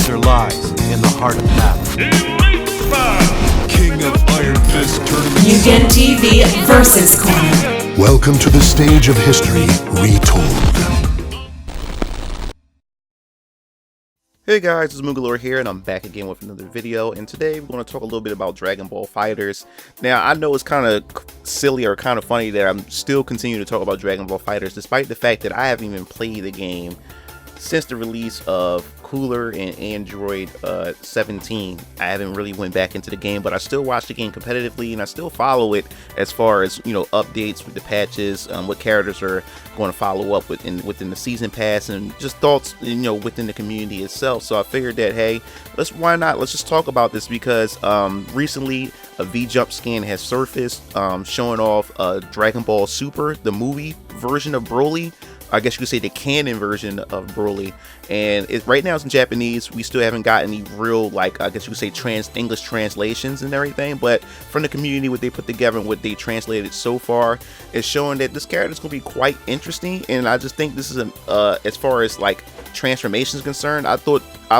answer lies in the heart of battle. King of Iron Fist Tournament. Mugen TV versus Corner. Welcome to the stage of history retold. Hey guys, it's Moogalore here, and I'm back again with another video. And today we're going to talk a little bit about Dragon Ball FighterZ. Now, I know it's kind of silly or kind of funny that I'm still continuing to talk about Dragon Ball FighterZ, despite the fact that I haven't even played the game since the release of Cooler and Android 17. I haven't really went back into the game, but I still watch the game competitively, and I still follow it as far as, you know, updates with the patches, what characters are going to follow up within the season pass, and just thoughts, you know, within the community itself. So I figured that, hey, let's just talk about this, because recently a V-Jump scan has surfaced showing off Dragon Ball Super, the movie version of Broly. I guess you could say the canon version of Broly, and right now it's in Japanese. We still haven't got any real, like, I guess you could say English translations and everything, but from the community, what they put together and what they translated so far is showing that this character is going to be quite interesting. And I just think this is as far as like transformation is concerned, I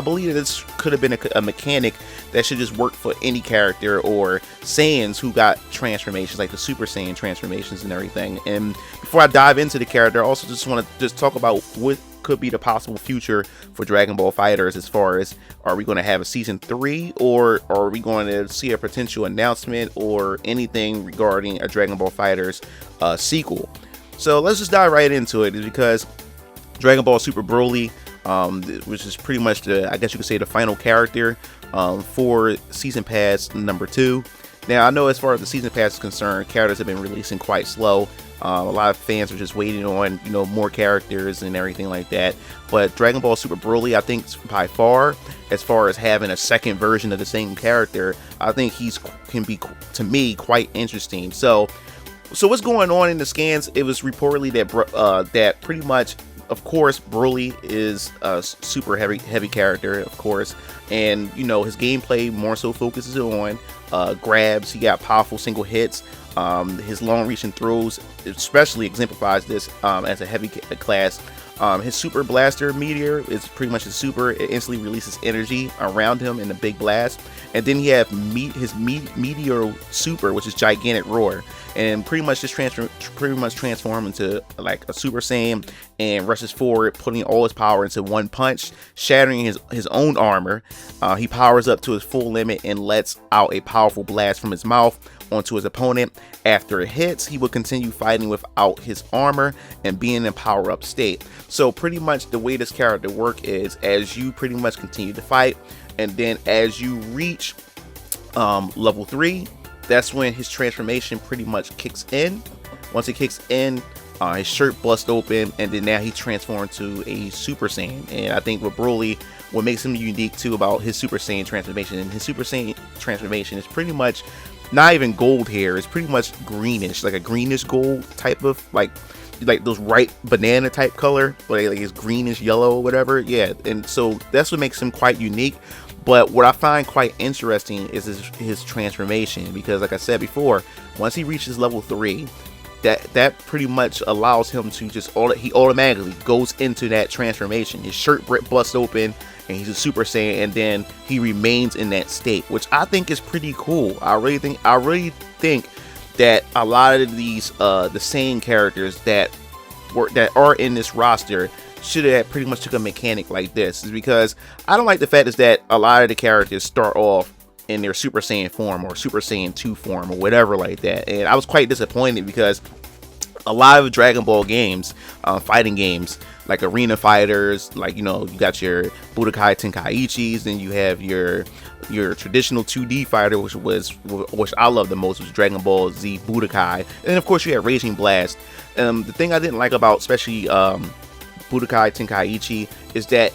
believe that this could have been a mechanic that should just work for any character or Saiyans who got transformations, like the Super Saiyan transformations and everything. And before I dive into the character, I also just want to talk about what could be the possible future for Dragon Ball FighterZ, as far as, are we going to have a season 3, or are we going to see a potential announcement or anything regarding a Dragon Ball FighterZ sequel. So let's just dive right into it, because Dragon Ball Super Broly, which is pretty much I guess you could say the final character for Season Pass number 2. Now, I know as far as the Season Pass is concerned, characters have been releasing quite slow. A lot of fans are just waiting on, you know, more characters and everything like that. But Dragon Ball Super Broly, I think by far, as far as having a second version of the same character, I think can be, to me, quite interesting. So what's going on in the scans? It was reportedly that pretty much, of course, Broly is a super heavy character, of course, and, you know, his gameplay more so focuses on grabs. He got powerful single hits. His long-reaching throws especially exemplifies this as a heavy class. His Super Blaster Meteor is pretty much his super. It instantly releases energy around him in a big blast. And then he have his Meteor Super, which is Gigantic Roar, and pretty much just transform into like a Super Saiyan and rushes forward, putting all his power into one punch, shattering his own armor. He powers up to his full limit and lets out a powerful blast from his mouth onto his opponent. After it hits, he will continue fighting without his armor and being in power up state. So pretty much the way this character work is, as you pretty much continue to fight, and then as you reach level 3, that's when his transformation pretty much kicks in. Once it kicks in, his shirt busts open, and then now he transforms to a Super Saiyan. And I think with Broly, what makes him unique too about his Super Saiyan transformation, and his Super Saiyan transformation is pretty much not even gold hair, it's pretty much greenish, like a greenish gold type of, like those ripe banana type color, like it's greenish yellow or whatever. Yeah, and so that's what makes him quite unique. But what I find quite interesting is his transformation, because like I said before, once he reaches level 3, that pretty much allows him to just he automatically goes into that transformation. His shirt busts open and he's a Super Saiyan, and then he remains in that state, which I think is pretty cool. I really think that a lot of these the Saiyan characters that are in this roster should have pretty much took a mechanic like this, is because I don't like the fact is that a lot of the characters start off in their Super Saiyan form or Super Saiyan 2 form or whatever like that. And I was quite disappointed, because a lot of Dragon Ball games, fighting games like Arena Fighters, like, you know, you got your Budokai Tenkaichis, then you have your traditional 2D fighter, which I love the most, was Dragon Ball Z Budokai, and of course you have Raging Blast. The thing I didn't like about especially Budokai Tenkaichi is that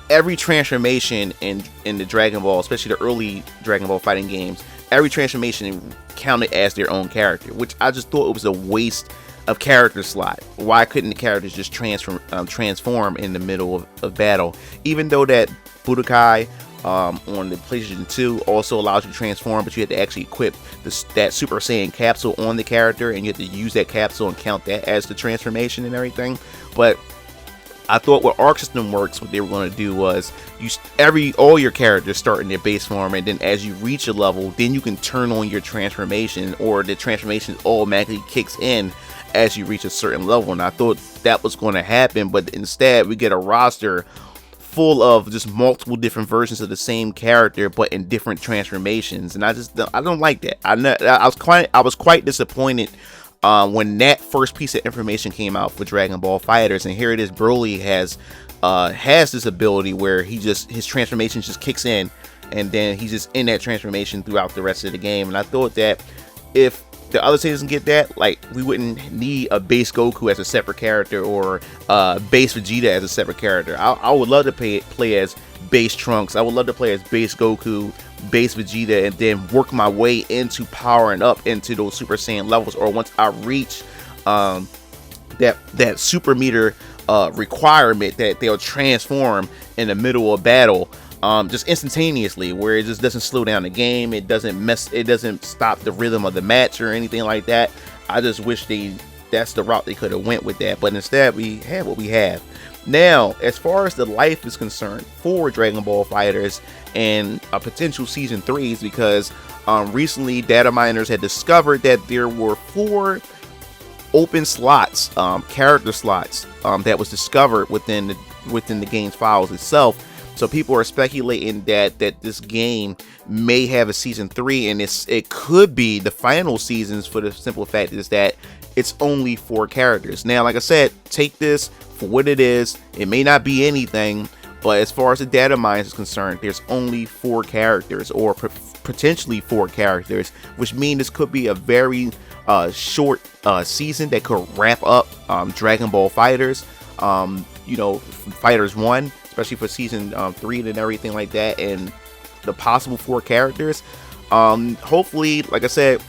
every transformation in the Dragon Ball, especially the early Dragon Ball fighting games, every transformation counted as their own character, which I just thought it was a waste of character slot. Why couldn't the characters just transform in the middle of battle? Even though that Budokai on the PlayStation 2 also allows you to transform, but you have to actually equip that Super Saiyan capsule on the character, and you have to use that capsule and count that as the transformation and everything. But I thought what Arc System Works, what they were going to do was all your characters start in their base form, and then as you reach a level, then you can turn on your transformation, or the transformation automatically kicks in as you reach a certain level. And I thought that was going to happen, but instead we get a roster full of just multiple different versions of the same character, but in different transformations, and I don't like that. I was quite disappointed when that first piece of information came out for Dragon Ball FighterZ, and here it is. Broly has this ability where his transformation just kicks in, and then he's just in that transformation throughout the rest of the game. And I thought that if the other seasons get that, like, we wouldn't need a base Goku as a separate character, or base Vegeta as a separate character. I would love to play as base Trunks. I would love to play as base Goku, base Vegeta, and then work my way into powering up into those Super Saiyan levels, or once I reach that super meter requirement, that they'll transform in the middle of battle, just instantaneously, where it just doesn't slow down the game, it doesn't stop the rhythm of the match or anything like that. I just wish that's the route they could have went with that, but instead we have what we have. Now, as far as the life is concerned for Dragon Ball FighterZ and a potential season 3s, because recently data miners had discovered that there were 4 open slots, character slots, that was discovered within the game's files itself. So people are speculating that this game may have a season 3, and it could be the final seasons, for the simple fact is that it's only 4 characters. Now, like I said, take this for what it is. It may not be anything, but as far as the data mines is concerned, there's only 4 characters, or potentially 4 characters, which means this could be a very short season that could wrap up Dragon Ball FighterZ. FighterZ 1, especially for season 3 and everything like that, and the possible 4 characters. Hopefully, like I said,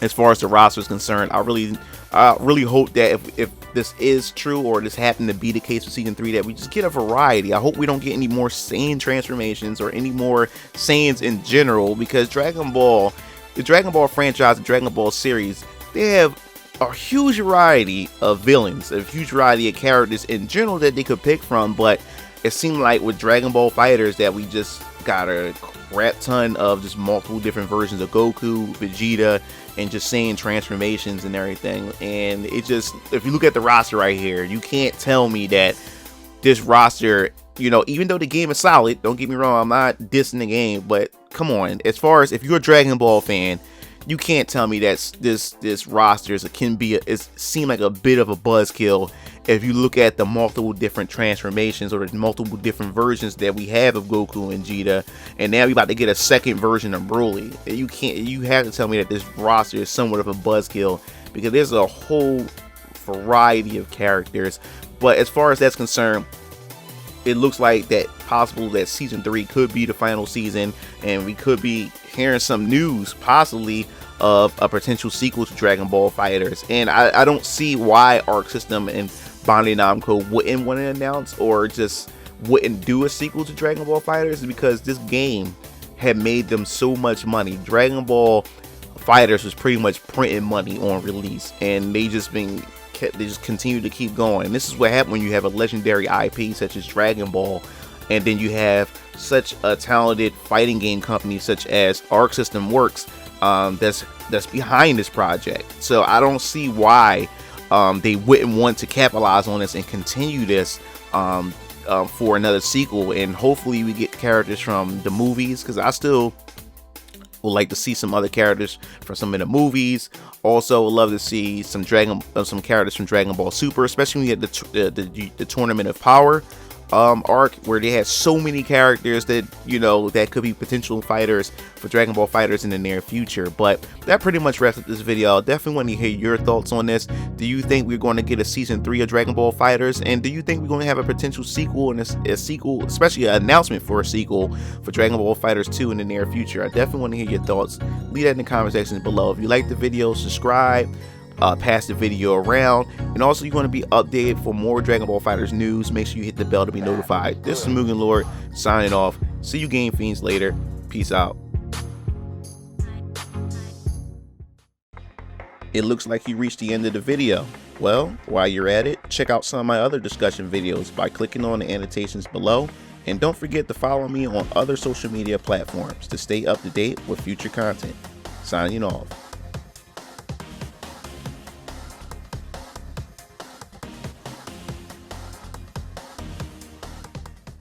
as far as the roster is concerned, I really hope that if this is true, or this happened to be the case for season 3, that we just get a variety. I hope we don't get any more Saiyan transformations, or any more Saiyans in general, because the Dragon Ball franchise, the Dragon Ball series, they have a huge variety of villains, a huge variety of characters in general that they could pick from. But it seemed like with Dragon Ball FighterZ that we just got a crap ton of just multiple different versions of Goku, Vegeta, and just Saiyan transformations and everything. And it just, if you look at the roster right here, you can't tell me that this roster, even though the game is solid, don't get me wrong, I'm not dissing the game, but come on, as far as if you're a Dragon Ball fan, you can't tell me that this roster seem like a bit of a buzzkill if you look at the multiple different transformations, or the multiple different versions that we have of Goku and Vegeta, and now we're about to get a second version of Broly. You have to tell me that this roster is somewhat of a buzzkill, because there's a whole variety of characters. But as far as that's concerned, it looks like that possible that season 3 could be the final season, and we could be hearing some news possibly of a potential sequel to Dragon Ball FighterZ. And I don't see why Arc System and Bandai Namco wouldn't want to announce, or just wouldn't do a sequel to Dragon Ball FighterZ, because this game had made them so much money. Dragon Ball FighterZ was pretty much printing money on release, and they just continue to keep going. And this is what happens when you have a legendary IP such as Dragon Ball, and then you have such a talented fighting game company such as Arc System Works that's behind this project. So I don't see why they wouldn't want to capitalize on this and continue this for another sequel. And hopefully we get characters from the movies, because I still would like to see some other characters from some of the movies. Also would love to see some characters from Dragon Ball Super, especially when you get the Tournament of Power arc, where they had so many characters that that could be potential fighters for Dragon Ball FighterZ in the near future. But that pretty much wraps up this video. I definitely want to hear your thoughts on this. Do you think we're going to get a season 3 of Dragon Ball FighterZ, and do you think we're going to have a potential sequel, and a sequel, especially an announcement for a sequel for Dragon Ball FighterZ 2 in the near future? I definitely want to hear your thoughts. Leave that in the comment section below. If you like the video, subscribe, pass the video around, and also you want to be updated for more Dragon Ball FighterZ news. Make sure you hit the bell to be notified. This is Mugen Lord signing off. See you Game Fiends later. Peace out. It looks like you reached the end of the video. Well, while you're at it, check out some of my other discussion videos by clicking on the annotations below, and don't forget to follow me on other social media platforms to stay up to date with future content. Signing off.